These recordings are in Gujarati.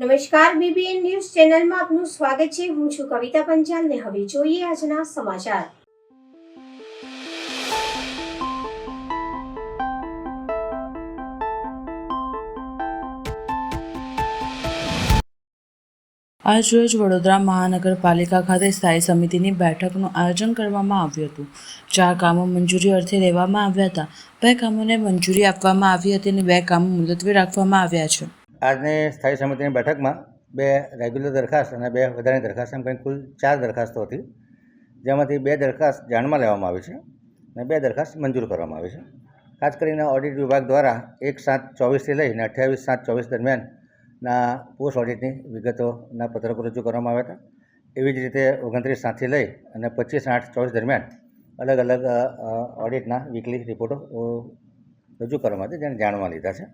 નમસ્કાર, બીબીએન ન્યૂઝ ચેનલમાં આપનું સ્વાગત છે। હું છું કવિતા પંચાલ ને હવે જોઈએ આજના સમાચાર। આજરોજ વડોદરા મહાનગરપાલિકા ખાતે સ્થાયી સમિતિની બેઠકનું આયોજન કરવામાં આવ્યું હતું। 4 કામો મંજૂરી અર્થે લેવામાં આવ્યા હતા। 2 કામોને મંજૂરી આપવામાં આવી હતી અને 2 કામો મુલતવી રાખવામાં આવ્યા છે। આજની સ્થાયી સમિતિની બેઠકમાં 2 રેગ્યુલર દરખાસ્ત અને 2 વધારાની દરખાસ્ત એમ કુલ 4 દરખાસ્તો હતી, જેમાંથી 2 દરખાસ્ત ધ્યાનમાં લેવામાં આવી છે અને 2 દરખાસ્ત મંજૂર કરવામાં આવી છે। ખાસ કરીને ઓડિટ વિભાગ દ્વારા 1/7/24થી લઈને 28/7/24 દરમિયાનના પોસ્ટ ઓડિટની વિગતોના પત્રકો રજૂ કરવામાં આવ્યા હતા। એવી જ રીતે 29/7થી લઈ અને 25/8/24 દરમિયાન અલગ અલગ ઓડિટના વીકલી રિપોર્ટો રજૂ કરવામાં આવ્યા, જેને જાણવા લીધા છે।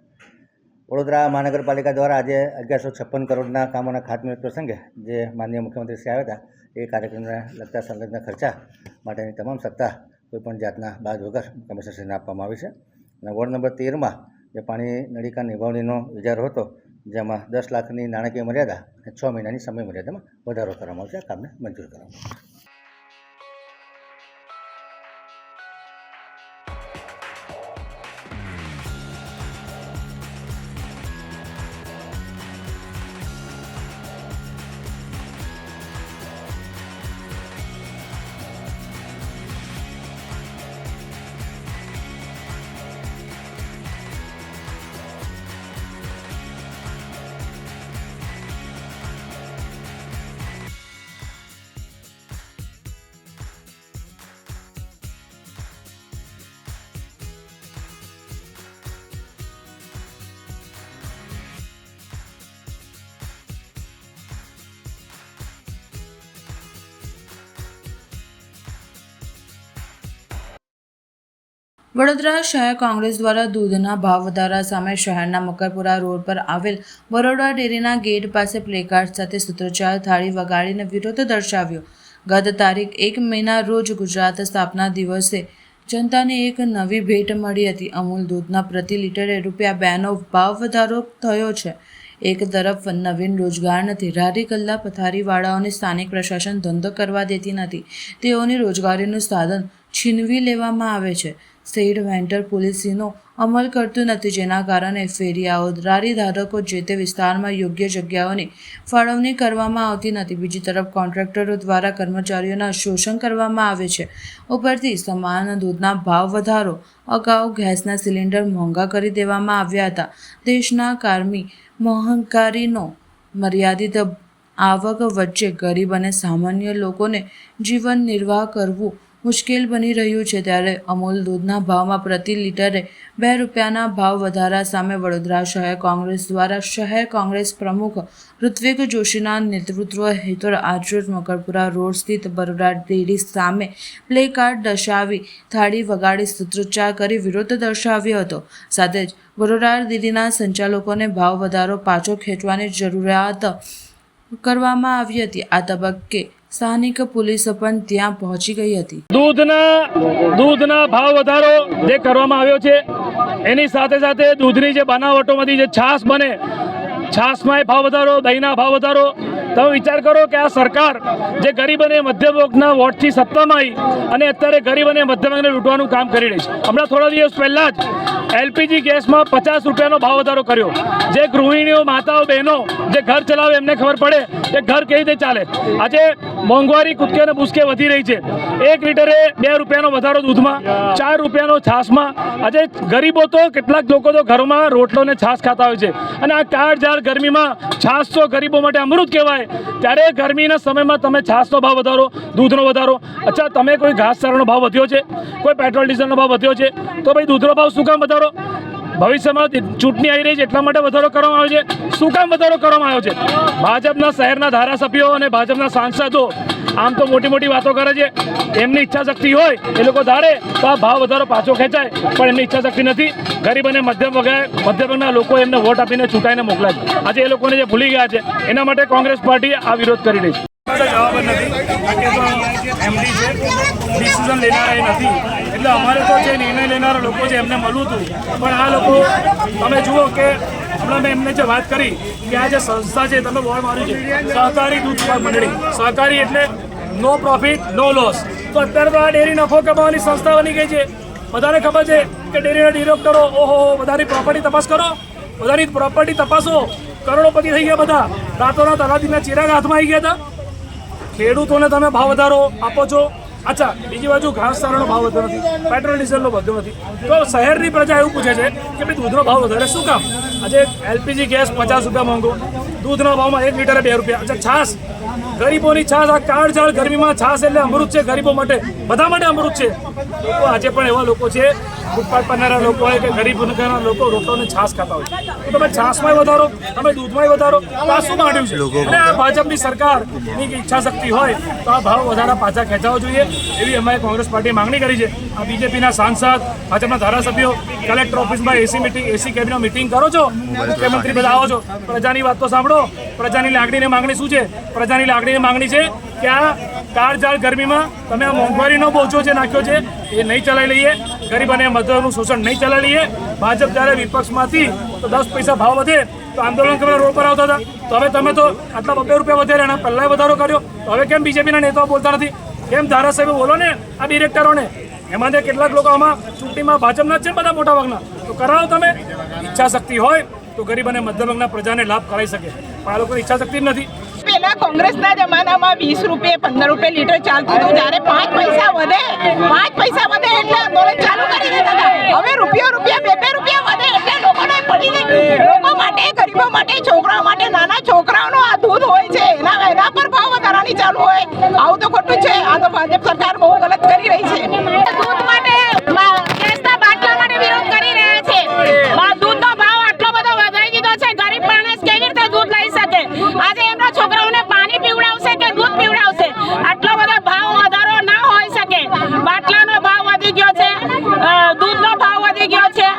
વડોદરા મહાનગરપાલિકા દ્વારા આજે 1156 કરોડના કામોના ખાતમુહૂર્ત પ્રસંગે જે માનનીય મુખ્યમંત્રી શ્રી આવ્યા હતા, એ કાર્યક્રમને લગતા સંલગ્ન ખર્ચા માટેની તમામ સત્તા કોઈપણ જાતના બાદ વગર કમિશનરશ્રીને આપવામાં આવી છે। અને વોર્ડ નંબર 13માં જે પાણી નળીકા નિભાવણીનો ઇજારો હતો, જેમાં 10 લાખની નાણાકીય મર્યાદા અને 6 મહિનાની સમય મર્યાદામાં વધારો કરવામાં આવશે। આ કામને મંજૂર કરવામાં આવશે। વડોદરા શહેર કોંગ્રેસ દ્વારા દૂધના ભાવ વધારા સામે શહેરના મકરપુરા રોડ પર આવેલ બરોડા ડેરીના ગેટ પાસે પ્લેકાર્ડ સાથે સૂત્રોચ્ચાર થાળી વગાડીને વિરોધ દર્શાવ્યો। ગત તારીખ 1 મેના રોજ ગુજરાત સ્થાપના દિવસે જનતાને એક નવી ભેટ મળી હતી। અમૂલ દૂધના પ્રતિ લીટરે ₹2નો ભાવ વધારો થયો છે। એક તરફ નવીન રોજગાર નથી, રારી ગલ્લા પથારીવાળાઓને સ્થાનિક પ્રશાસન ધંધો કરવા દેતી નથી, તેઓની રોજગારીનું સાધન છીનવી લેવામાં આવે છે। સ્ટેટ વેન્ટર પોલિસીનો અમલ કરતું નથી, જેના કારણે ફેરિયાઓ રારી ધારકો જે તે વિસ્તારમાં યોગ્ય જગ્યાઓની ફાળવણી કરવામાં આવતી નથી। બીજી તરફ કોન્ટ્રાક્ટરો દ્વારા કર્મચારીઓના શોષણ કરવામાં આવે છે। ઉપરથી સમાન દૂધના ભાવ વધારો, અગાઉ ગેસના સિલિન્ડર મોંઘા કરી દેવામાં આવ્યા હતા। દેશના કાયમી મોંઘવારીનો મર્યાદિત આવક વચ્ચે ગરીબ અને સામાન્ય લોકોને જીવન નિર્વાહ કરવું મુશ્કેલ બની રહ્યું છે, ત્યારે અમૂલ દૂધના ભાવમાં પ્રતિ લીટરે ₹2ના ભાવ વધારા સામે વડોદરા શહેર કોંગ્રેસ દ્વારા શહેર કોંગ્રેસ પ્રમુખ ઋત્વિક જોશીના નેતૃત્વ હેઠળ આજરોજ મકરપુરા રોડ સ્થિત બરોડા ડેરી સામે પ્લેકાર્ડ દર્શાવી થાળી વગાડી સૂત્રોચ્ચાર કરી વિરોધ દર્શાવ્યો હતો। સાથે જ બરોડા ડેરીના સંચાલકોને ભાવ વધારો પાછો ખેંચવાની જરૂરિયાત કરવામાં આવી હતી। આ તબક્કે સ્થાનિક પોલીસ પણ ત્યાં પહોંચી ગઈ હતી। દૂધના ભાવ વધારો જે કરવામાં આવ્યો છે, એની સાથે સાથે દૂધની જે બનાવટોમાંથી જે છાશ બને, છાશમાં ભાવ વધારો, દહીંના ભાવ વધારો। તમે વિચાર કરો કે આ સરકાર જે ગરીબ અને મધ્યમ વર્ગના વોટથી સત્તામાં આવી અને અત્યારે ગરીબ અને મધ્યમ વર્ગને લૂંટવાનું કામ કરી રહી છે। હમણાં થોડા દિવસ પહેલાં જ LPG ગેસમાં ₹50નો ભાવ વધારો કર્યો। જે ગૃહિણીઓ, માતાઓ, બહેનો જે ઘર ચલાવે એમને ખબર પડે કે ઘર કેવી રીતે ચાલે। આજે મોંઘવારી કૂદકે અને ભૂસકે વધી રહી છે। 1 લીટરે ₹2નો વધારો દૂધમાં, ₹4નો છાશમાં। આજે ગરીબો તો કેટલાક લોકો તો ઘરમાં રોટલો ને છાશ ખાતા હોય છે, અને આ કાળઝાળ ગરમીમાં છાશ તો ગરીબો માટે અમૃત કહેવાય, ત્યારે ગરમીના સમયમાં તમે છાશનો ભાવ વધારો, દૂધનો વધારો। અચ્છા, તમે કોઈ ઘાસચારાનો ભાવ વધ્યો છે, કોઈ પેટ્રોલ ડીઝલનો ભાવ વધ્યો છે, તો ભાઈ દૂધનો ભાવ શું કામ વધારો? ભવિષ્યમાં ચૂંટણી આવી રહી છે એટલા માટે વધારો કરવામાં આવ્યો છે। શું કામ વધારો કરવામાં આવ્યો છે? ભાજપના શહેરના ધારાસભ્યો અને ભાજપના સાંસદો આમ તો મોટી મોટી વાતો કરે છે, એમની ઈચ્છા શક્તિ હોય એ લોકો ધારે તો આ ભાવ વધારો પાછો ખેંચાય, પણ એમની ઈચ્છા શક્તિ નથી। ગરીબ અને મધ્યમ વર્ગના લોકો એમને વોટ આપીને ચૂંટાઈને મોકલ્યા છે। આજે એ લોકોને જે ભૂલી ગયા છે, એના માટે કોંગ્રેસ પાર્ટી આ વિરોધ કરી રહી છે। જવાબ નથી, એમડી છે, ડિસિઝન લેનારા એ નથી, એટલે અમારે તો જે નિર્ણય લેનારા લોકો છે એમને મળવું હતું, પણ આ લોકો તમે જુઓ કે હમણાં મેં એમને જે વાત કરી કે આ જે સંસ્થા છે તમે બોર્ડ માર્યું છે સહકારી દૂધ ઉત્પાદક મંડળી, સહકારી એટલે નો પ્રોફિટ નો લોસ. તો અત્યારે તો આ ડેરી નફો કમાવાની સંસ્થા બની ગઈ છે. બધાને ખબર છે કે ડેરીના ડિરેક્ટરો ઓહો બધાની પ્રોપર્ટી તપાસ કરો, બધાની પ્રોપર્ટી તપાસો, કરોડોપતિ થઈ ગયા બધા. રાતોના તલાટીના ચિરાગ હાથમાં આવી ગયા હતા. ખેડૂતોને તમે ભાવ વધારો આપો છો. અચ્છા, બીજી બાજુ ઘાસચારાનો ભાવ વધ્યો નથી, પેટ્રોલ ડીઝલનો વધ્યો નથી. તો શહેરની પ્રજા એવું પૂછે છે કે ભાઈ દૂધનો ભાવ વધારે શું કામ? આજે એલપીજી ગેસ 50 રૂપિયા મોંઘો, દૂધના ભાવમાં 1 લીટરે 2 રૂપિયા. અચ્છા, છાશ, ગરીબોની છાશ, આ કાળઝાળ ગરમીમાં છાશ એટલે અમૃત છે ગરીબો માટે, બધા માટે અમૃત છે. લોકો આજે પણ એવા લોકો છે ફૂટપાથ પરનારા લોકો હોય કે ગરીબ વર્ગના લોકો રોટોને છાશ ખાતા હોય. તો તમે છાશમાં વધારો, તમે દૂધમાં વધારો, તો આ શું માંડ્યું છે? અને આ ભાજપની સરકારની ઈચ્છા શક્તિ હોય તો આ ભાવ વધારા પાછા ખેંચાવો જોઈએ એવી અમારે કોંગ્રેસ પાર્ટીએ માંગણી કરી છે. આ બીજેપીના સાંસદ, ભાજપના ધારાસભ્યો કલેક્ટર ઓફિસમાં એસી કેબિનેટ મિટિંગ કરો છો, મુખ્યમંત્રી બધા આવો છો, પ્રજાની વાત તો સાંભળો. પ્રજાની લાગણીની માંગણી શું છે? પ્રજાની લાગણીની માંગણી છે કે આ કાળઝાળ ગરમીમાં તમે આ મોંઘવારીનો બોજો જે નાખ્યો છે એ નહીં ચલાવી લઈએ, ગરીબ અને મજૂરોનું શોષણ નહીં ચલાવી લઈએ. ભાજપ જ્યારે વિપક્ષમાંથી તો 10 પૈસા ભાવ વધે તો આંદોલન કરવા રોડ પર આવતા હતા. તો હવે તમે તો આટલા 2 રૂપિયા વધારે એના પહેલાં વધારો કર્યો. તો હવે કેમ બીજેપીના નેતાઓ બોલતા નથી? કેમ ધારાસભ્ય બોલો ને આ ડિરેક્ટરોને? એમાંથી કેટલાક લોકો આમાં ચૂંટણીમાં ભાજપના જ છે બધા મોટા ભાગના. તો કરાવો તમે. ઈચ્છા શક્તિ હોય તો ગરીબ અને મધ્યમ વર્ગના પ્રજાને લાભ કરાવી શકે, પણ આ લોકોની ઈચ્છા શક્તિ જ નથી. પહેલા કોંગ્રેસના જમાનામાં 20 રૂપિયા 15 રૂપિયા લીટર ચાલતું હતું. જ્યારે 5 પૈસા વધે એટલે આંદોલન ચાલુ કરી દેતા હતા. હવે રૂપિયા 2 રૂપિયા વધે એટલે લોકોને પડી જાય. લોકો માટે, ગરીબો માટે, છોકરાઓ માટે, નાના છોકરાઓનો આ દૂધ હોય છે એના પર ભાવ વધારાની ચાલુ હોય. આવું તો ખોટું છે. આ તો ભાજપ સરકાર બહુ ગલત કરી રહી છે. દૂધ માટે, ગેસના બાટલા માટે વિરોધ કરી રહ્યા છે. દૂધનો ભાવ આટલો બધો વધારી દીધો છે, ગરીબ માણસ કેવી રીતે દૂધ લઈ શકે? આજે એમના છોકરાઓને પાણી પીવડાવશે કે દૂધ પીવડાવશે? આટલો બધો ભાવ વધારો ના હોઈ શકે. બાટલાનો ભાવ વધી ગયો છે, દૂધનો ભાવ વધી ગયો છે.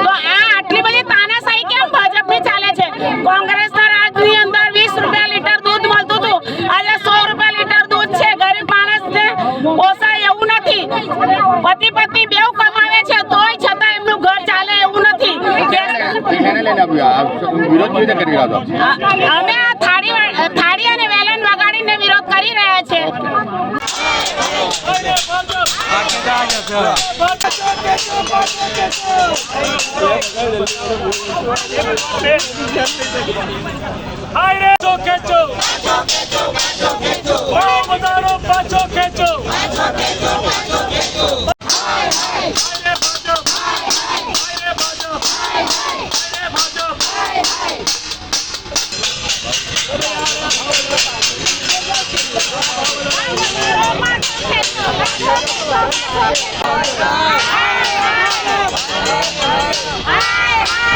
તો આ આટલી બધી તાનાશાહી કેમ ભાજપની ચાલે છે? કોંગ્રેસના રાજની અંદર 20 રૂપિયા લીટર દૂધ મળતું હતું, આજે 100 રૂપિયા લીટર દૂધ છે. ગરીબ માણસને પોસાય એવું નથી. પતિ પત્ની બેવ કમાવે છે તોય છતાં એમનું ઘર ચાલે એવું નથી. અમે આ થાળી અને વેલણ વગાડીને વિરોધ કરી રહ્યા છે.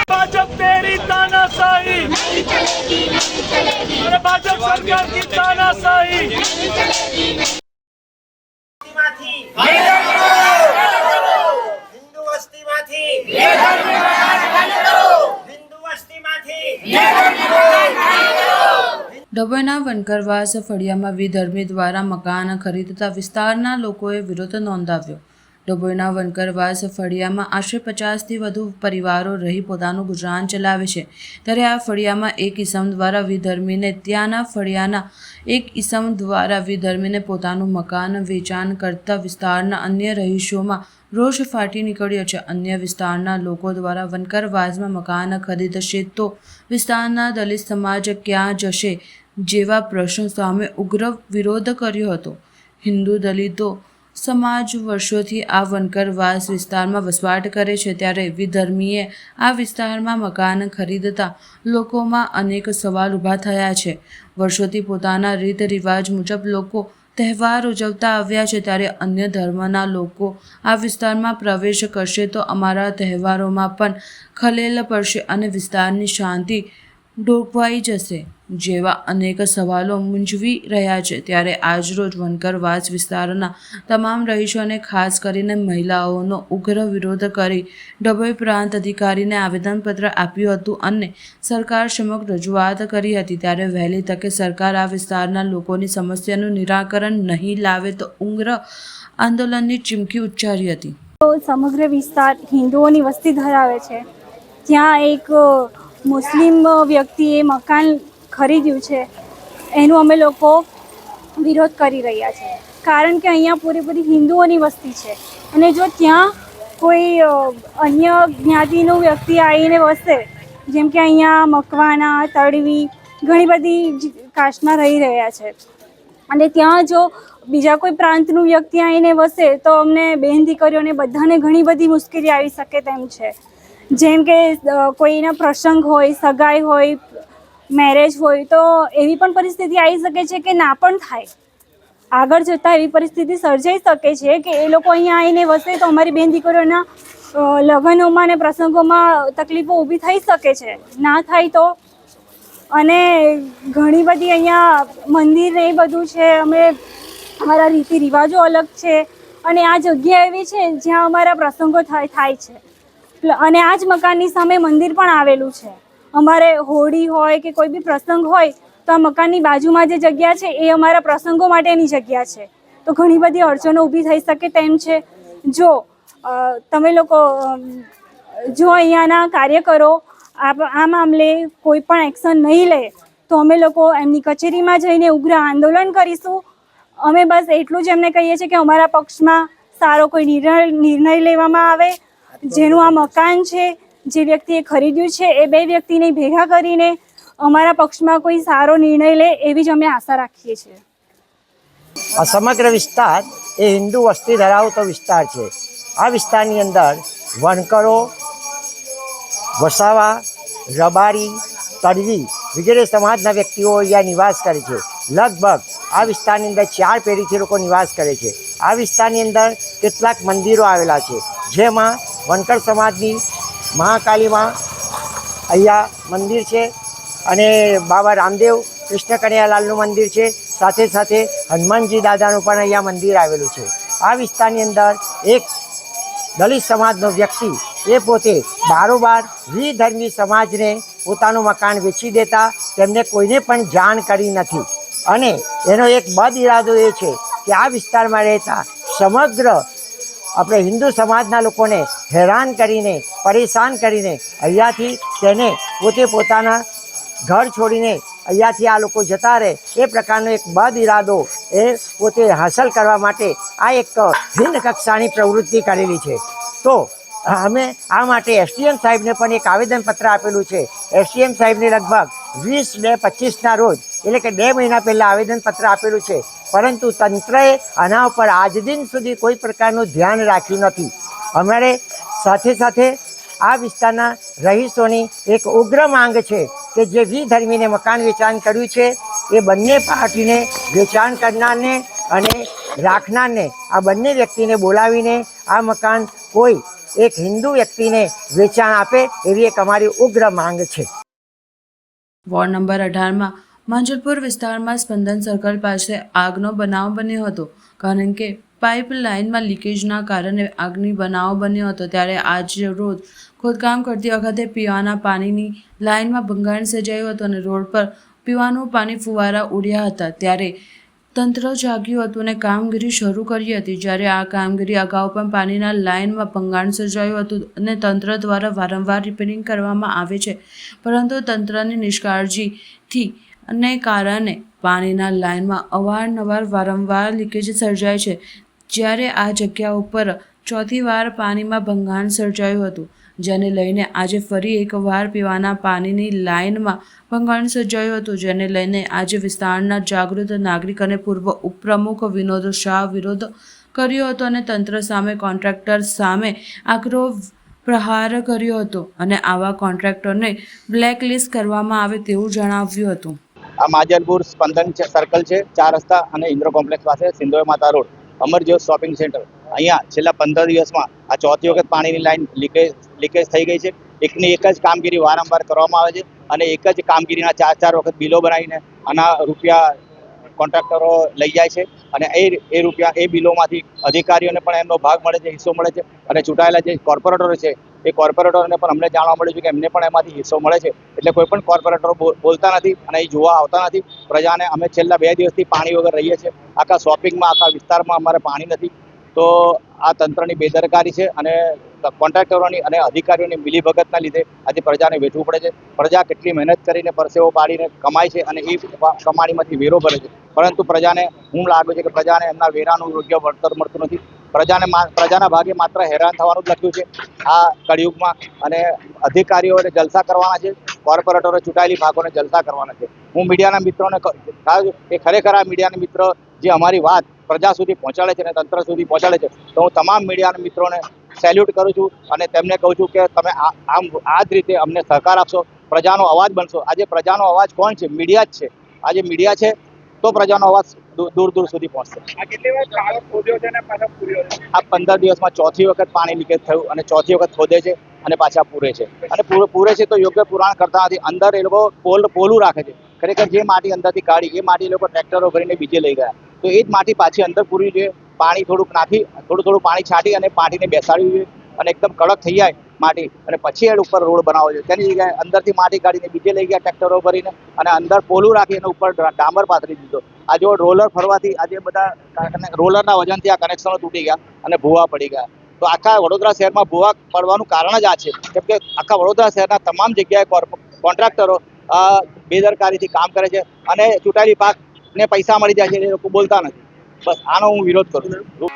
भाजप तेरी तानाशाही नहीं चलेगी, अरे भाजप सरकार की तानाशाही हिंदू वस्तीમાંથી ડભોઈના વનકરવાસ ફળિયામાં વિધર્મી દ્વારા મકાન ખરીદતા વિસ્તારના લોકોએ વિરોધ નોંધાવ્યો. ડભોઈના વનકરવાસ ફળિયામાં આશરે 50થી વધુ પરિવારો રહી પોતાનું ગુજરાન ચલાવે છે. ત્યારે આ ફળિયામાં એક ઈસમ દ્વારા વિધર્મીને ત્યાંના ફળિયાના એક ઈસમ દ્વારા વિધર્મીને પોતાનું મકાન વેચાણ કરતા વિસ્તારના અન્ય રહીશોમાં રોષ ફાટી નીકળ્યો છે. અન્ય વિસ્તારના લોકો દ્વારા વનકરવાસમાં મકાન ખરીદશે તો વિસ્તારના દલિત સમાજ ક્યાં જશે જેવા પ્રશ્નો સામે ઉગ્ર વિરોધ કર્યો હતો. હિન્દુ દલિતો સમાજ વર્ષોથી આ વનકરવાસ વિસ્તારમાં વસવાટ કરે છે. ત્યારે વિધર્મીએ આ વિસ્તારમાં મકાન ખરીદતા લોકોમાં અનેક સવાલ ઊભા થયા છે. વર્ષોથી પોતાના રીત રિવાજ મુજબ લોકો તહેવાર ઉજવતા આવ્યા છે. ત્યારે અન્ય ધર્મના લોકો આ વિસ્તારમાં પ્રવેશ કરશે તો અમારા તહેવારોમાં પણ ખલેલ પડશે અને વિસ્તારની શાંતિ ડોકવાઈ જશે જેવા અનેક સવાલો મૂંઝવી રહ્યા છે. ત્યારે આજરોજ વનકરવાસ વિસ્તારના તમામ રહીશોને ખાસ કરીને મહિલાઓનો ઉગ્ર વિરોધ કરી ડભોઈ પ્રાંત અધિકારીને આવેદનપત્ર આપ્યું હતું અને સરકાર સમક્ષ રજૂઆત કરી હતી. ત્યારે વહેલી તકે સરકાર આ વિસ્તારના લોકોની સમસ્યાનું નિરાકરણ નહીં લાવે તો ઉગ્ર આંદોલનની ચીમકી ઉચ્ચારી હતી. સમગ્ર વિસ્તાર હિન્દુઓની વસ્તી ધરાવે છે. ત્યાં એક મુસ્લિમ વ્યક્તિએ મકાન ખરીદ્યું છે એનું અમે લોકો વિરોધ કરી રહ્યા છે, કારણ કે અહીંયા પૂરેપૂરી હિન્દુઓની વસ્તી છે અને જો ત્યાં કોઈ અન્ય જ્ઞાતિનું વ્યક્તિ આવીને વસે, જેમ કે અહીંયા મકવાણા, તળવી, ઘણી બધી કાસ્ટના રહી રહ્યા છે અને ત્યાં જો બીજા કોઈ પ્રાંતનું વ્યક્તિ આવીને વસે તો અમને બહેન દીકરીઓને બધાને ઘણી બધી મુશ્કેલી આવી શકે તેમ છે. જેમ કે કોઈના પ્રસંગ હોય, સગાઈ હોય, મેરેજ હોય તો એવી પણ પરિસ્થિતિ આવી શકે છે કે ના પણ થાય. આગળ જતાં એવી પરિસ્થિતિ સર્જાઈ શકે છે કે એ લોકો અહીંયા આવીને વસે તો અમારી બેન દીકરીઓના લગ્નોમાં અને પ્રસંગોમાં તકલીફો ઊભી થઈ શકે છે. ના થાય તો અને ઘણી બધી અહીંયા મંદિર ને એ બધું છે, અમારા રીતિ રિવાજો અલગ છે અને આ જગ્યા એવી છે જ્યાં અમારા પ્રસંગો થાય છે અને આ જ મકાનની સામે મંદિર પણ આવેલું છે. અમારે હોળી હોય કે કોઈ બી પ્રસંગ હોય તો આ મકાનની બાજુમાં જે જગ્યા છે એ અમારા પ્રસંગો માટેની જગ્યા છે, તો ઘણી બધી અડચણો ઊભી થઈ શકે તેમ છે. જો તમે લોકો જો અહીંયાના કાર્યકરો આ મામલે કોઈ પણ એક્શન નહીં લે તો અમે લોકો એમની કચેરીમાં જઈને ઉગ્ર આંદોલન કરીશું. અમે બસ એટલું જ એમને કહીએ છીએ કે અમારા પક્ષમાં સારો કોઈ નિર્ણય લેવામાં આવે, જેનું આ મકાન છે, જે વ્યક્તિએ ખરીદ્યું છે એ બે વ્યક્તિને ભેગા કરીને અમારા પક્ષમાં કોઈ સારો નિર્ણય લે એવી જ અમે આશા રાખીએ છીએ. આ સમગ્ર વિસ્તાર એ હિન્દુ વસ્તી ધરાવતો વિસ્તાર છે. આ વિસ્તારની અંદર વણકરો, વસાવા, રબારી, તડવી વગેરે સમાજના વ્યક્તિઓ અહીંયા નિવાસ કરે છે. લગભગ આ વિસ્તારની અંદર 4 પેઢીથી લોકો નિવાસ કરે છે. આ વિસ્તારની અંદર કેટલાક મંદિરો આવેલા છે, જેમાં વણકર સમાજની મહાકાલીમાં અહીંયા મંદિર છે અને બાબા રામદેવ કૃષ્ણ કનૈયાલાલનું મંદિર છે. સાથે સાથે હનુમાનજી દાદાનું પણ અહીંયા મંદિર આવેલું છે. આ વિસ્તારની અંદર એક દલિત સમાજનો વ્યક્તિ એ પોતે બારોબાર વિધર્મી સમાજને પોતાનું મકાન વેચી દેતા તેમને કોઈને પણ જાણ કરી નથી અને એનો એક બદ ઇરાદો એ છે કે આ વિસ્તારમાં રહેતા સમગ્ર આપણે હિન્દુ સમાજના લોકોને હેરાન કરીને, પરેશાન કરીને અહીંયાથી તેને પોતે પોતાના ઘર છોડીને અહીંયાથી આ લોકો જતા રહે એ પ્રકારનો એક બદ ઇરાદો એ પોતે હાંસલ કરવા માટે આ એક ભિન્ન કક્ષાની પ્રવૃત્તિ કરેલી છે. તો અમે આ માટે એસડીએમ સાહેબને પણ એક આવેદનપત્ર આપેલું છે. એસડીએમ સાહેબને લગભગ 20/2/25ના રોજ એટલે કે 2 મહિના પહેલાં આવેદનપત્ર આપેલું છે, પરંતુ તંત્રએ આના ઉપર આજ દિન સુધી કોઈ પ્રકારનું ધ્યાન રાખ્યું નથી. અમારે સાથે સાથે આ વિસ્તારના રહીશોની એક ઉગ્ર માંગ છે કે જે વિધર્મીને મકાન વેચાણ કર્યું છે એ બંને પાર્ટીને, વેચાણ કરનારને અને રાખનારને, આ બંને વ્યક્તિને બોલાવીને આ મકાન કોઈ એક હિન્દુ વ્યક્તિને વેચાણ આપે એવી એક અમારી ઉગ્ર માંગ છે. વોર્ડ નંબર 18માં માંજલપુર વિસ્તારમાં સ્પંદન સર્કલ પાસે આગનો બનાવ બન્યો હતો, કારણ કે પાઇપલાઇનમાં લીકેજના કારણે આગની બનાવ બન્યો હતો. ત્યારે આજ રોજ ખોદકામ કરતી વખતે પીવાના પાણીની લાઇનમાં ભંગાણ સર્જાયું હતું અને રોડ પર પીવાનું પાણી ફુવારા ઉડ્યા હતા. ત્યારે તંત્ર જાગ્યું હતું અને કામગીરી શરૂ કરી હતી. જ્યારે આ કામગીરી અગાઉ પણ પાણીના લાઇનમાં ભંગાણ સર્જાયું હતું અને તંત્ર દ્વારા વારંવાર રિપેરિંગ કરવામાં આવે છે, પરંતુ તંત્રની નિષ્કાળજીથી અને કારણે પાણીના લાઇનમાં અવારનવાર વારંવાર લીકેજ સર્જાય છે. જ્યારે આ જગ્યા ઉપર 4થી વાર પાણીમાં ભંગાણ સર્જાયું હતું, જેને લઈને આજે ફરી એકવાર પીવાના પાણીની લાઇનમાં ભંગાણ સર્જાયું હતું, જેને લઈને આજે વિસ્તારના જાગૃત નાગરિક અને પૂર્વ ઉપપ્રમુખ વિનોદ શાહ વિરોધ કર્યો હતો અને તંત્ર સામે, કોન્ટ્રાક્ટર સામે આકરો પ્રહાર કર્યો હતો અને આવા કોન્ટ્રાક્ટરને બ્લેકલિસ્ટ કરવામાં આવે તેવું જણાવ્યું હતું. આ માજલપુર સ્પંદન સર્કલ છે, 4 રસ્તા અને ઇન્દ્ર કોમ્પ્લેક્સ પાસે સિંધોઈ માતા રોડ, અમરજ્યોત શોપિંગ સેન્ટર. અહીંયા છેલ્લા 15 દિવસમાં આ 4થી વખત પાણીની લાઈન લીકેજ થઈ ગઈ છે. એકની એક જ કામગીરી વારંવાર કરવામાં આવે છે અને એક જ કામગીરીના 4 વખત બિલો બનાવીને આના રૂપિયા કોન્ટ્રાક્ટરો લઈ જાય છે અને એ રૂપિયા એ બિલોમાંથી અધિકારીઓને પણ એમનો ભાગ મળે છે, હિસ્સો મળે છે અને ચૂંટાયેલા જે કોર્પોરેટરો છે એ કોર્પોરેટરોને પણ અમને જાણવા મળ્યું છે કે એમને પણ એમાંથી હિસ્સો મળે છે. એટલે કોઈ પણ કોર્પોરેટરો બોલતા નથી અને એ જોવા આવતા નથી પ્રજાને. અમે છેલ્લા 2 દિવસથી પાણી વગર રહીએ છીએ. આખા શોપિંગમાં, આખા વિસ્તારમાં અમારે પાણી નથી. તો આ તંત્રની બેદરકારી છે અને કોન્ટ્રાક્ટરોની અને અધિકારીઓની મિલીભગતના લીધે આજે પ્રજાને વેઠવું પડે છે. પ્રજા કેટલી મહેનત કરીને પરસેવો પાડીને કમાય છે અને એ કમાણીમાંથી વેરો ભરે છે, પરંતુ પ્રજાને હું લાગે છે કે પ્રજાને એમના વેરાનું યોગ્ય વળતર મળતું નથી. પ્રજાના ભાગે માત્ર હેરાન થવાનું જ લખ્યું છે આ કળિયુગમાં, અને અધિકારીઓને જલસા કરવાના છે, કોર્પોરેટરો ચૂંટાયેલી ભાગોને જલસા કરવાના છે. હું મીડિયાના મિત્રોને કે ખરેખર આ મીડિયાના મિત્રો જે અમારી વાત પ્રજા સુધી પહોંચાડે છે અને તંત્ર સુધી પહોંચાડે છે, તો હું તમામ મીડિયાના મિત્રોને સેલ્યુટ કરું છું અને તેમને કહું છું કે તમે આ જ રીતે અમને સહકાર આપશો, પ્રજાનો અવાજ બનશો. આજે પ્રજાનો અવાજ કોણ છે? મીડિયા જ છે. આજે મીડિયા છે તો પ્રજાનો અવાજ દૂર દૂર સુધી પહોંચશે. આ 15 દિવસમાં ચોથી વખત પાણી લીકેજ થયું અને ચોથી વખત ખોદે છે અને પાછા પૂરે છે, અને પૂરે છે તો યોગ્ય પુરાણ કરતા નથી. અંદર એ લોકો પોલું રાખે છે. ખરેખર જે માટી અંદરથી કાઢી એ માટી એ લોકો ટ્રેક્ટરો ભરીને બીજે લઈ ગયા, તો એ જ માટી પાછી અંદર પૂરવી જોઈએ. પાણી થોડુંક નાખી થોડું પાણી છાંટી અને માટીને બેસાડવી જોઈએ અને એકદમ કડક થઈ જાય માટી, અને પછી એડ ઉપર રોડ બનાવવો જોઈએ. તેની જગ્યાએ અંદરથી માટી કાઢીને બીજે લઈ ગયા ટ્રેક્ટરો ભરીને, અને અંદર પોલું રાખી અને ઉપર ડામર પાથરી દીધો. આ જો રોલર ફરવાથી આજે બધા રોલરના વજનથી આ કનેક્શનો તૂટી ગયા અને ભૂવા પડી ગયા. તો આખા વડોદરા શહેરમાં ભૂવા પડવાનું કારણ જ આ છે, કેમ કે આખા વડોદરા શહેરના તમામ જગ્યાએ કોન્ટ્રાક્ટરો બેદરકારીથી કામ કરે છે અને ચૂંટાયેલી પાકને પૈસા મળી જાય છે એ લોકો બોલતા નથી. બસ આનો હું વિરોધ કરું છું.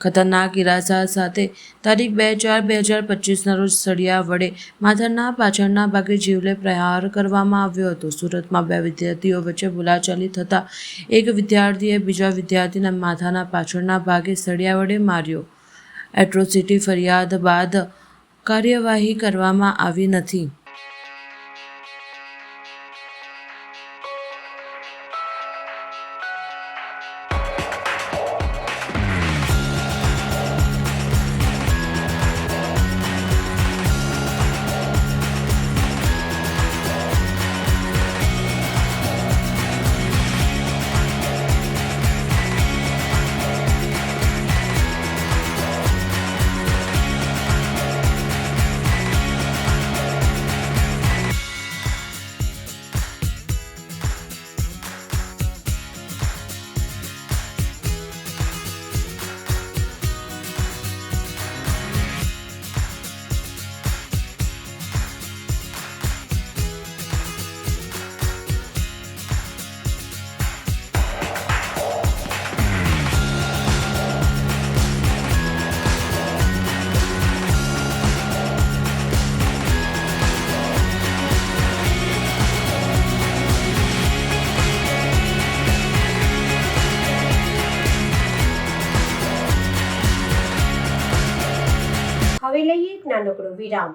ખતરનાક ઈરાદા સાથે તારીખ 2/4/2025ના રોજ સળિયા વડે માથાના પાછળના ભાગે જીવલે પ્રહાર કરવામાં આવ્યો હતો. સુરતમાં 2 વિદ્યાર્થીઓ વચ્ચે બોલાચાલી થતાં એક વિદ્યાર્થીએ બીજા વિદ્યાર્થીના માથાના પાછળના ભાગે સળિયા વડે માર્યો. એટ્રોસિટી ફરિયાદ બાદ કાર્યવાહી કરવામાં આવી નથી. હવે લઈએ એક નાનકડો વિરામ.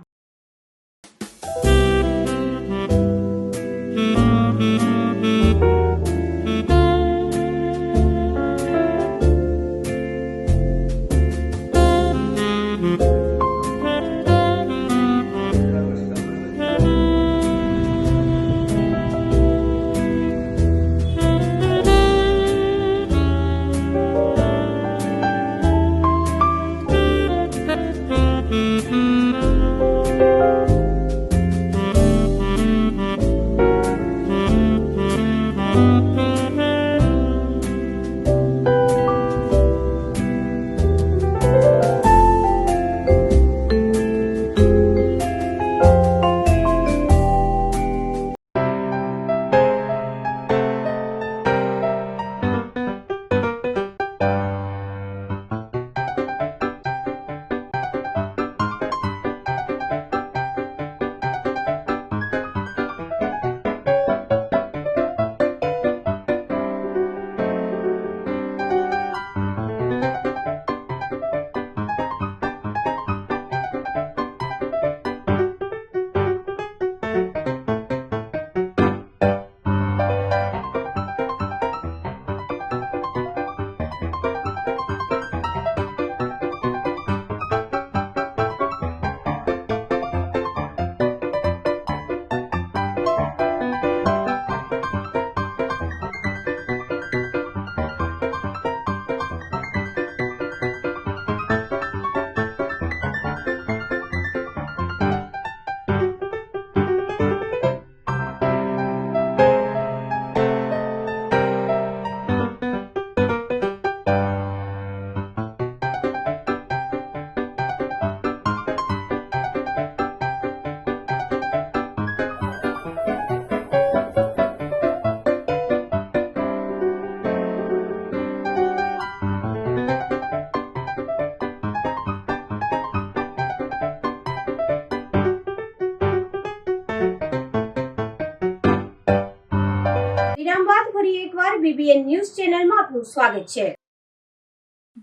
BBN ન્યૂઝ ચેનલમાં આપનું સ્વાગત છે.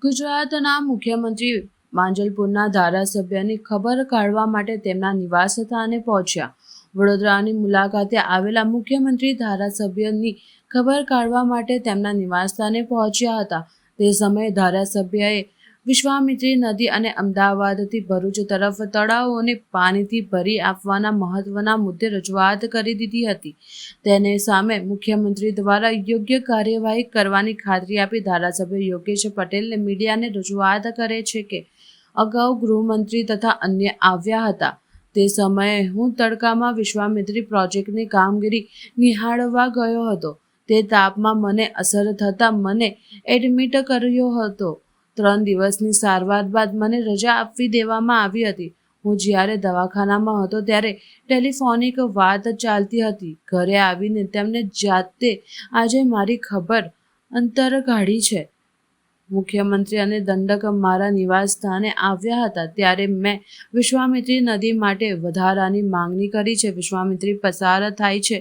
ગુજરાતના મુખ્યમંત્રી માંજલપુરના ધારાસભ્યની ખબર કાઢવા માટે તેમના નિવાસસ્થાને પહોંચ્યા. વડોદરાની મુલાકાતે આવેલા મુખ્યમંત્રી ધારાસભ્યની ખબર કાઢવા માટે તેમના નિવાસસ્થાને પહોંચ્યા હતા. તે સમયે ધારાસભ્યએ વિશ્વામિત્રી નદી અને અમદાવાદથી ભરૂચ તરફ તળાવોને પાણીથી ભરી આપવાના મહત્વના મુદ્દે રજૂઆત કરી દીધી હતી. તેને સામે મુખ્યમંત્રી દ્વારા યોગ્ય કાર્યવાહી કરવાની ખાતરી આપી ધારાસભ્ય યોગેશ પટેલને મીડિયાને રજૂઆત કરે છે કે અગાઉ ગૃહમંત્રી તથા અન્ય આવ્યા હતા. તે સમયે હું તડકામાં વિશ્વામિત્રી પ્રોજેક્ટની કામગીરી નિહાળવા ગયો હતો. તે તાપમાં મને અસર થતાં મને એડમિટ કર્યો હતો. 3 દિવસની સારવાર બાદ મને રજા આપી દેવામાં આવી હતી. હું જ્યારે દવાખાનામાં હતો ત્યારે ટેલિફોનિક વાત ચાલતી હતી. ઘરે આવીને તેમને જાતે આજે મારી ખબર અંતર કાઢી છે. મુખ્યમંત્રી અને દંડક મારા નિવાસ સ્થાને આવ્યા હતા ત્યારે મેં વિશ્વામિત્રી નદી માટે વધારાની માંગણી કરી છે. વિશ્વામિત્રી પસાર થાય છે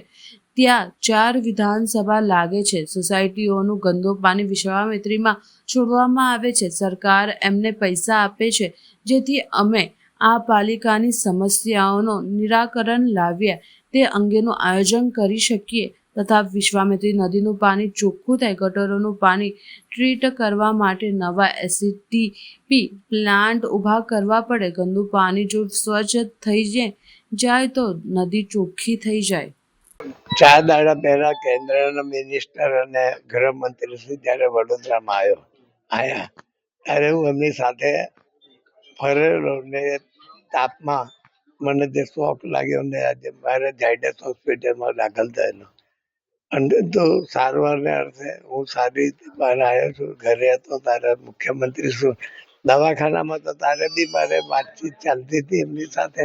ત્યાં 4 વિધાનસભા લાગે છે. સોસાયટીઓનું ગંદુ પાણી વિશ્વામિત્રીમાં છોડવામાં આવે છે. સરકાર એમને પૈસા આપે છે જેથી અમે આ પાલિકાની સમસ્યાઓનું નિરાકરણ લાવીએ તે અંગેનું આયોજન કરી શકીએ તથા વિશ્વામિત્રી નદીનું પાણી ચોખ્ખું થાય. ગટરોનું પાણી ટ્રીટ કરવા માટે નવા એસટીપી પ્લાન્ટ ઊભા કરવા પડે. ગંદુ પાણી જો સ્વચ્છ થઈ જાય તો નદી ચોખ્ખી થઈ જાય. 4 દાડા પહેલા કેન્દ્રના મિનિસ્ટર અને ગૃહમંત્રી શ્રી જ્યારે વડોદરામાં આવ્યા ત્યારે હું એમની સાથે ફરેલો ને તાપમાં મને જે શોખ લાગ્યો ને આજે મારે ઝાયડસ હોસ્પિટલમાં દાખલ થયેલો. અને તો સારવારને અર્થે હું સારી રીતે બહાર આવ્યો છું. ઘરે હતો તારે મુખ્યમંત્રી શું દવાખાનામાં તો તારે બી મારે વાતચીત ચાલતી હતી એમની સાથે,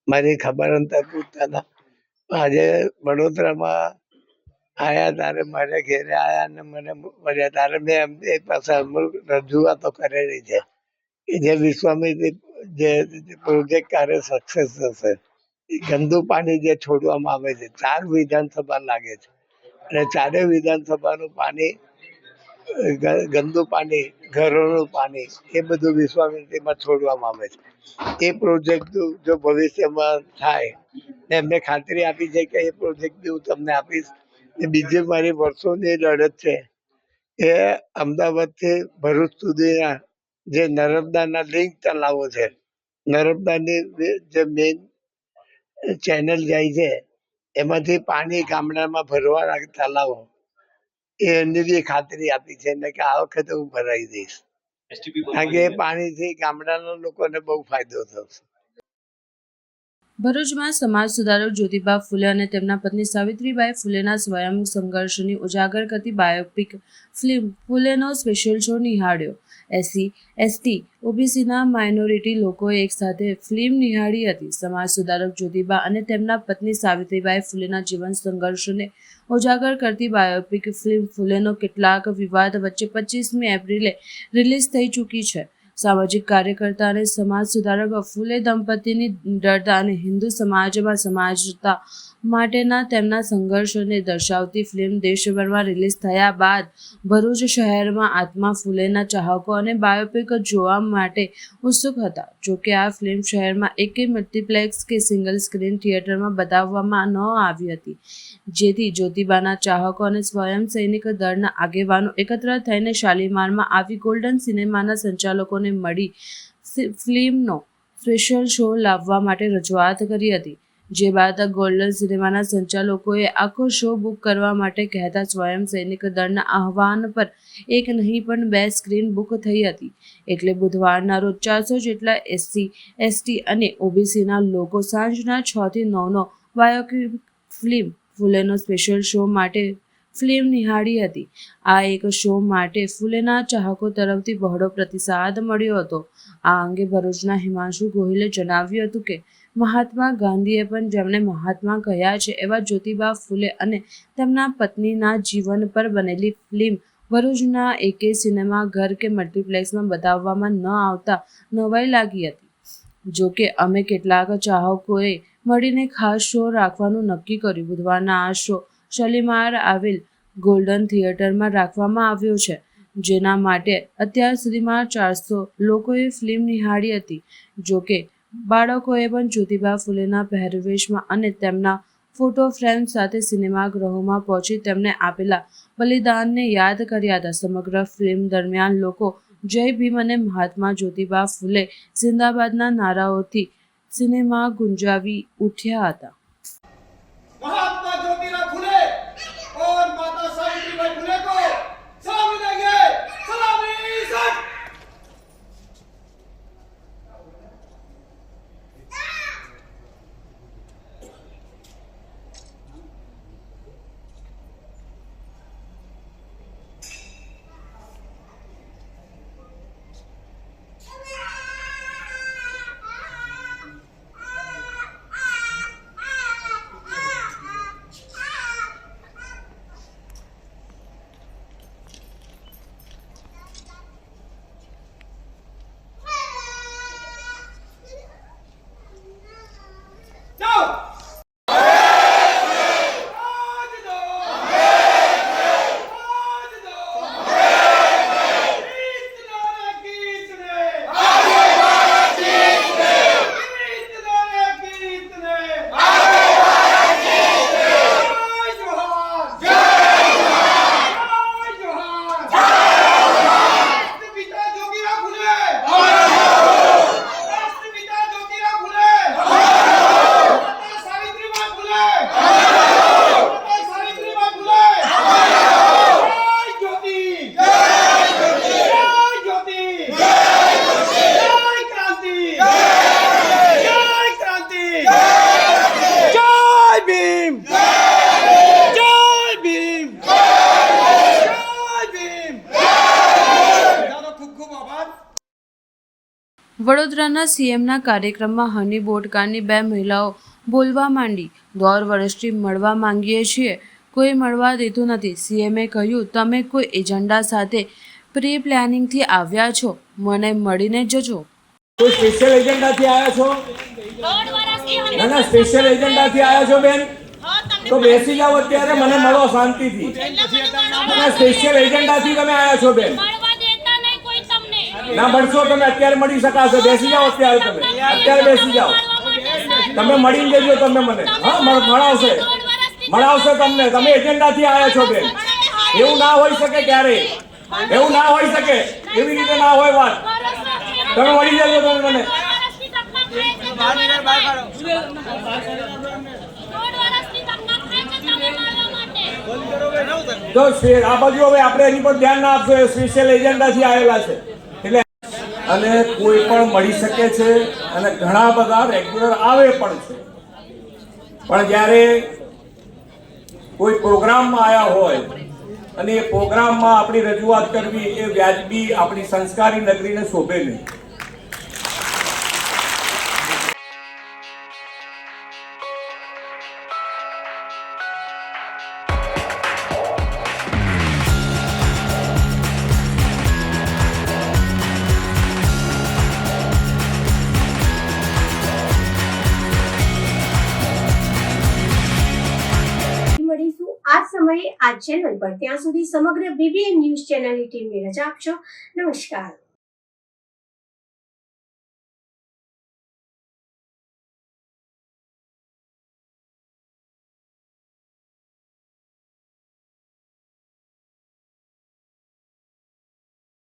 મારી ખબર અંતર પૂછતા હતા. આજે વડોદરામાં આવ્યા ત્યારે મારે ઘેરે આવ્યા અને મને મળ્યા ત્યારે મેં એમની એક પાસે અમુક રજૂઆતો કરેલી છે કે જે વિશ્વામિત્રી જે પ્રોજેક્ટ કાર્ય સક્સેસ થશે. એ ગંદુ પાણી જે છોડવામાં આવે છે 4 વિધાનસભા લાગે છે અને 4 વિધાનસભાનું પાણી ગંદુ પાણી ઘરોનું પાણી એ બધું વિશ્વામિત્રીમાં છોડવામાં આવે છે. એ પ્રોજેક્ટ જો ભવિષ્યમાં થાય એમને ખાતરી આપી છે કે એ પ્રોજેક્ટ બી હું તમને આપીશ. બીજી મારી વર્ષોની લડત છે એ અમદાવાદથી ભરૂચ સુધીના જે નર્મદાના લિંક તલાવો છે, નર્મદાની જે મેઇન ચેનલ જાય છે એમાંથી પાણી ગામડામાં ભરવાના તલાવો એની બી ખાતરી આપી છે ને કે આ વખતે હું ભરાઈ દઈશ. કારણ કે એ પાણીથી ગામડાના લોકોને બહુ ફાયદો થશે. ભરૂચમાં સમાજ સુધારક જ્યોતિબા ફૂલે અને તેમના પત્ની સાવિત્રીબાઈ ફૂલેના સ્વયં સંઘર્ષની ઉજાગર કરતી બાયોપિક ફિલ્મ ફૂલેનો સ્પેશિયલ શો નિહાળ્યો. એસસી, એસટી, ઓબીસીના માઇનોરિટી લોકોએ એકસાથે ફિલ્મ નિહાળી હતી. સમાજ સુધારક જ્યોતિબા અને તેમના પત્ની સાવિત્રીબાઈ ફૂલેના જીવન સંઘર્ષને ઉજાગર કરતી બાયોપિક ફિલ્મ ફૂલેનો કેટલાક વિવાદ વચ્ચે 25મી એપ્રિલે રિલીઝ થઈ ચૂકી છે. સામાજિક કાર્યકર્તા અને સમાજ સુધારક ફૂલે દંપતીની નિડરતા અને હિન્દુ સમાજમાં સમાજતા માટેના તેમના સંઘર્ષને દર્શાવતી ફિલ્મ દેશભરમાં રિલીઝ થયા બાદ ભરૂચ શહેરમાં આત્મા ફૂલેના ચાહકો અને બાયોપિક જોવા માટે ઉત્સુક હતા. જોકે આ ફિલ્મ શહેરમાં એકેય મલ્ટીપ્લેક્સ કે સિંગલ સ્ક્રીન થિયેટરમાં બતાવવામાં ન આવી હતી, જેથી જ્યોતિબાના ચાહકો અને સ્વયં સૈનિક દળના આગેવાનો એકત્ર થઈને શાલીમારમાં આવી ગોલ્ડન સિનેમાના સંચાલકોને મળી ફિલ્મનો સ્પેશિયલ શો લાવવા માટે રજૂઆત કરી હતી. જે બાદ ગોલ્ડન સિનેમાના સંચાલકોએ આખો શો બુક કરવા માટે કહેતા સ્વયં સૈનિક દળના આહવાન પર એક નહીં પણ 2 સ્ક્રીન બુક થઈ હતી. એટલે બુધવારના રોજ 400 જેટલા એસસી, એસટી અને ઓબીસીના લોકો સાંજના 6 થી 9નો બાયોપિક ફિલ્મ ફૂલેનો સ્પેશિયલ શો માટે ફિલ્મ નિહાળી હતી. આ એક શો માટે ફૂલેના ચાહકો તરફથી બહોળો પ્રતિસાદ મળ્યો હતો. આ અંગે ભરૂચના હિમાંશુ ગોહિલે જણાવ્યું હતું કે મહાત્મા ગાંધીએ પણ જેમણે મહાત્મા કહ્યા છે એવા જ્યોતિબા ફૂલે અને તેમના પત્નીના જીવન પર બનેલી ફિલ્મ ભરૂચના એકેય સિનેમા ઘર કે મલ્ટીપ્લેક્સમાં બતાવવામાં ન આવતા નવાઈ લાગી હતી. જોકે અમે કેટલાક ચાહકોએ મળીને ખાસ શો રાખવાનું નક્કી કર્યું. બુધવારના આ શો શાલીમાર આવેલ ગોલ્ડન થિયેટરમાં રાખવામાં આવ્યો છે, જેના માટે અત્યાર સુધીમાં 400 લોકોએ ફિલ્મ નિહાળી હતી. જોકે બાળકોએ પણ જ્યોતિબા ફૂલેના પહેરવેશમાં અને તેમના ફોટો ફ્રેમ સાથે સિનેમાગૃહોમાં પહોંચી તેમને આપેલા બલિદાનને યાદ કર્યા હતા. સમગ્ર ફિલ્મ દરમિયાન લોકો જય ભીમ અને મહાત્મા જ્યોતિબા ફૂલે જિંદાબાદના નારાઓથી સિનેમા ગુંજાવી ઉઠ્યા હતા. महात्मा ज्योतिराव फुले और माता सावित्रीबाई फुले को सलामी देंगे. सलामी सर. વડોદરાના સીએમના કાર્યક્રમમાં હની બોટકાની 2 મહિલાઓ બોલવા માંડી. 10 વર્ષથી મળવા માંગીએ છીએ, કોઈ મળવા દેતું નથી. સીએમએ કહ્યું, તમે કોઈ એજન્ડા સાથે પ્રી પ્લાનિંગથી આવ્યા છો, મને મળીને જજો. કોઈ સ્પેશિયલ એજન્ડાથી આવ્યા છો? ના, સ્પેશિયલ એજન્ડાથી આવ્યા છો બેન? તો બેસી જાઓ અત્યારે, મને મળો શાંતિથી. સ્પેશિયલ એજન્ડાથી તમે આવ્યા છો બેન? ના મળશો તમે, અત્યારે મળી શકાશે. બેસી જાઓ અત્યારે, તમે અત્યારે બેસી જાઓ. તમે મળીને જજો તમે મને. હા, મળાવશે તમને. તમે એજન્ડાથી આવ્યા છો બેન. એવું ના હોઈ શકે ક્યારેય, એવું ના હોઈ શકે, એવી રીતે ના હોય વાત. તમે મળી જજો તમે મને. તો આ બાજુ હવે આપણે એની પર ધ્યાન ના આપશો. એ સ્પેશિયલ એજન્ડાથી આવેલા છે એટલે, અને કોઈ પણ મળી શકે છે અને ઘણા બધા રેગ્યુલર આવે પણ છે. પણ જ્યારે કોઈ પ્રોગ્રામમાં આવ્યા હોય અને એ પ્રોગ્રામમાં આપણી રજૂઆત કરવી એ વ્યાજબી આપણી સંસ્કારી નગરીને શોભે નહીં. આ સમયે આ ચેનલ પર. ત્યાં સુધી સમગ્ર BBN ન્યૂઝ ચેનલની ટીમને રજા આપશો. નમસ્કાર.